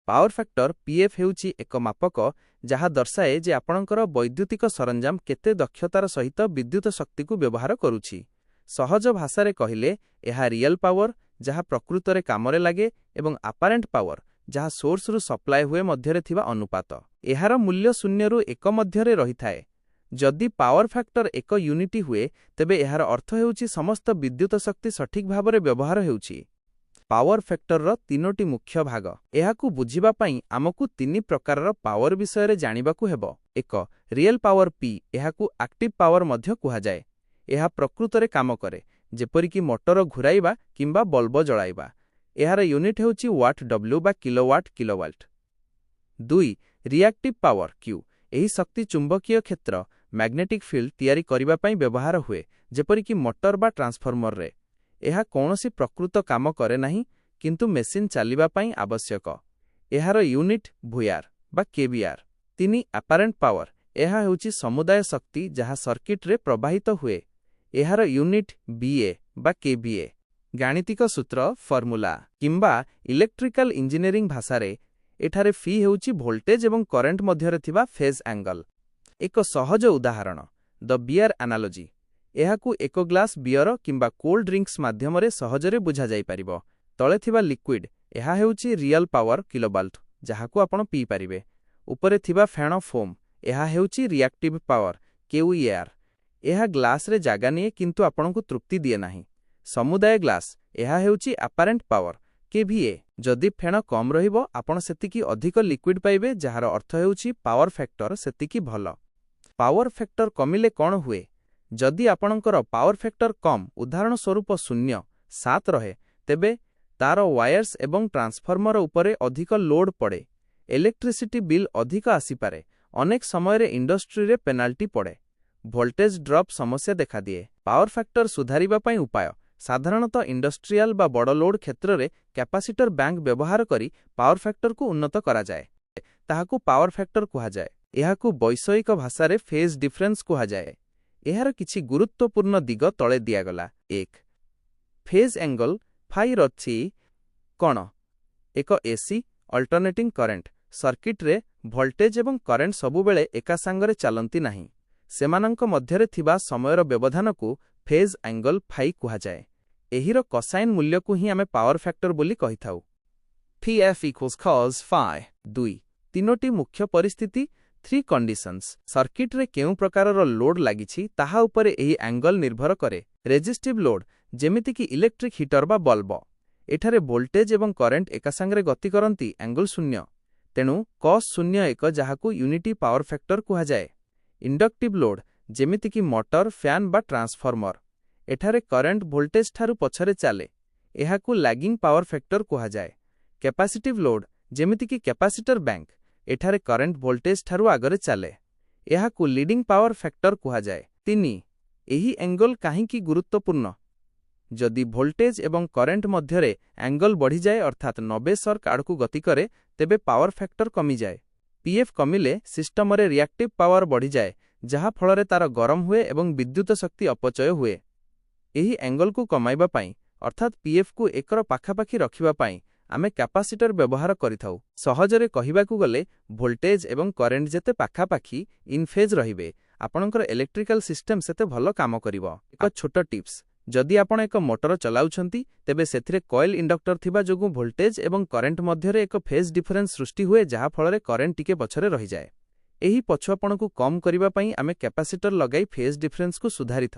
Power factor PF हेउची एक मापक जहा दर्शाए जे आपणकर वैद्युतिक सरंजाम केते दक्षतार सहित विद्युत शक्ति को व्यवहार करुछि। सहज भाषारे कहिले एहा रियल पावर जहा प्रकृतरे कामरे लागे एवं अपारेंट पावर जहा सोर्स रु सप्लाय हुए मध्यरे थिबा अनुपात। एहार मूल्य शून्य रु एक मध्यरे रहिथाए। जदि पावर फैक्टर एक यूनिटी हुए तेबे एहार अर्थ हेउची समस्त विद्युत शक्ति सठिक भावरे व्यवहार हेउची। पावर फैक्टर रो तीनोटी मुख्य भाग। एहाकू बुझिबा पई आमकू तीन प्रकारर पावर विषय जानिबाकू हेबो। एक रियल पावर पी एहाकू एक्टिव पावर मध्य कुहा जाए। एहा प्रकृतरे काम करे जेपरिकी मोटर घुराइबा किंबा बल्ब जळाइबा। एहार यूनिट हेउची वाट डब्ल्यू बा kilowatt kilowatt. 2 reactive power Q एही शक्ति चुंबकीय क्षेत्र मैग्नेटिक फील्ड तैयारी करिबा पई व्यवहार हुए जेपरिकी मोटर बा ट्रांसफार्मर रे। एहा कौनसी प्रकृत काम करे नहीं किंतु मेसिन चलिबा पई आवश्यक। एहार यूनिट भूयार बा केवीआर। 3 अपारेंट पावर एहा हेउची समुदाय शक्ति जहा सर्किट रे प्रवाहित हुए। एहार यूनिट बीए बा केवीए। गाणितिक सूत्र फॉर्मूला किंबा इलेक्ट्रिकल इंजीनियरिंग भाषा रे एठारे फी हेउची वोल्टेज एवं करंट मध्यरे थिबा फेज एंगल। एक सहज उदाहरण द बियर एनालॉजी। एहाकू एक ग्लास बियर किंबा कोल्ड ड्रिंक्स माध्यमरे सहजरे बुझा जाई परिबो। तळे थिबा लिक्विड एहा हेउची रियल पावर किलोवाट जहाकू आपण पी परिबे। उपरे थिबा फेण फोम एहा हेउची रिएक्टिव पावर केवीआर। एहा ग्लास रे जागा निए किंतु आपणकू तृप्ति दिए नाही। समुदाय ग्लास एहा हेउची अपारेंट पावर केवीए। जदि फेण कम रहिबो आपण सेतिकी अधिक लिक्विड पाइबे जहार अर्थ हेउची पावर फैक्टर सेतिकी भल। पावर फैक्टर कमिले कौन हुए? जदि आपणकर पावर फैक्टर कम उदाहरण स्वरूप 0.7 रहे तेबे तार वायर्स एवं ट्रांसफार्मर उपरे अधिक लोड पड़े। इलेक्ट्रिसिटी बिल अधिक आसीपारे। अनेक समय इंडस्ट्री रे पेनाल्टी पड़े। वोल्टेज ड्रॉप समस्या देखा दिए। पावर फैक्टर सुधारिबा पई उपाय साधारणतः इंडस्ट्रियल बा बड़ लोड क्षेत्र रे कैपेसिटर बैंक व्यवहार करी पावर फैक्टर को उन्नत करा जाए। ताहाकू पावर फैक्टर कुहा जाए। एहाकू वैषयिक भाषा रे फेज डिफरेंस कुहा जाए। एहार किछि गुरुत्वपूर्ण दिग तळे दियागला। 1 फेज एंगल फाई रछि कोन? एक एसी अल्टरनेटिंग करंट सर्किट रे वोल्टेज एवं करंट सबु बेले एका संगरे चलंती नाही। सेमानंक मध्यरे थिबा समयर व्यवधान को फेज एंगल फाई कुहा जाए। एहिरो कोसाइन मूल्य को ही आमे पावर फैक्टर बोली कहिथाउ। Pf equals cos phi। 2 तीनोटी मुख्य परिस्थिति 3 कंडीशंस। सर्किट रे केउ प्रकारर लोड लागिछि ताहा उपरे एही एंगल निर्भर करे। रेजिस्टिव लोड जेमिति कि इलेक्ट्रिक हीटर बा बल्ब एठारे वोल्टेज एवं करंट एका संगरे गति करंती एंगल 0 तेणु cos 01 जहाकू यूनिटी पावर फैक्टर कुहा जाए। इंडक्टिव लोड जेमिति कि मोटर फैन बा ट्रांसफार्मर एठारे करंट वोल्टेज ठारू पछरे चाले एहाकू लैगिंग पावर फैक्टर कुहा जाए। कैपेसिटिव लोड जेमिति कि कैपेसिटर बैंक एठारे करंट वोल्टेज ठारू आगरे चाले एहाकू लीडिंग पावर फैक्टर कुहा जाए। 3 एही एंगल काहींकी गुरुत्वपूर्ण? जदि वोल्टेज एवं करंट मध्यरे एंगल बढ़ी जाए अर्थात 90 सर्क आड़कू गति करे तेबे पावर फैक्टर कमी जाए। पीएफ कमिले सिस्टम रे रिएक्टिव पावर बढ़ी जाए जहा फलरे तार गरम हुए एवं विद्युत शक्ति अपचय हुए। एही एंगल को कमाइबा पाई अर्थात पीएफ को एकर पाखापाखी रखिबा पाई आमे कैपेसिटर व्यवहार करिथाउ। सहजरे कहिबाकू गले वोल्टेज एवं करंट जेते पाखापाखी इन फेज रहिबे आपणकर इलेक्ट्रिकल सिस्टम सेते भलो काम करिवो। एक छोट टिप्स जदि आपण एक मोटर चलाउछंती तेबे सेथिरे कॉइल इंडक्टर थिबा जोगु वोल्टेज एवं करंट मध्यरे एक फेज डिफरेंस सृष्टि हुए जहा फलरे करंट टिके पछरे रहि जाए। एही पछुआपण को कम करिबा पई आमे कैपेसिटर लगाई फेज डिफरेंस को सुधारिथा।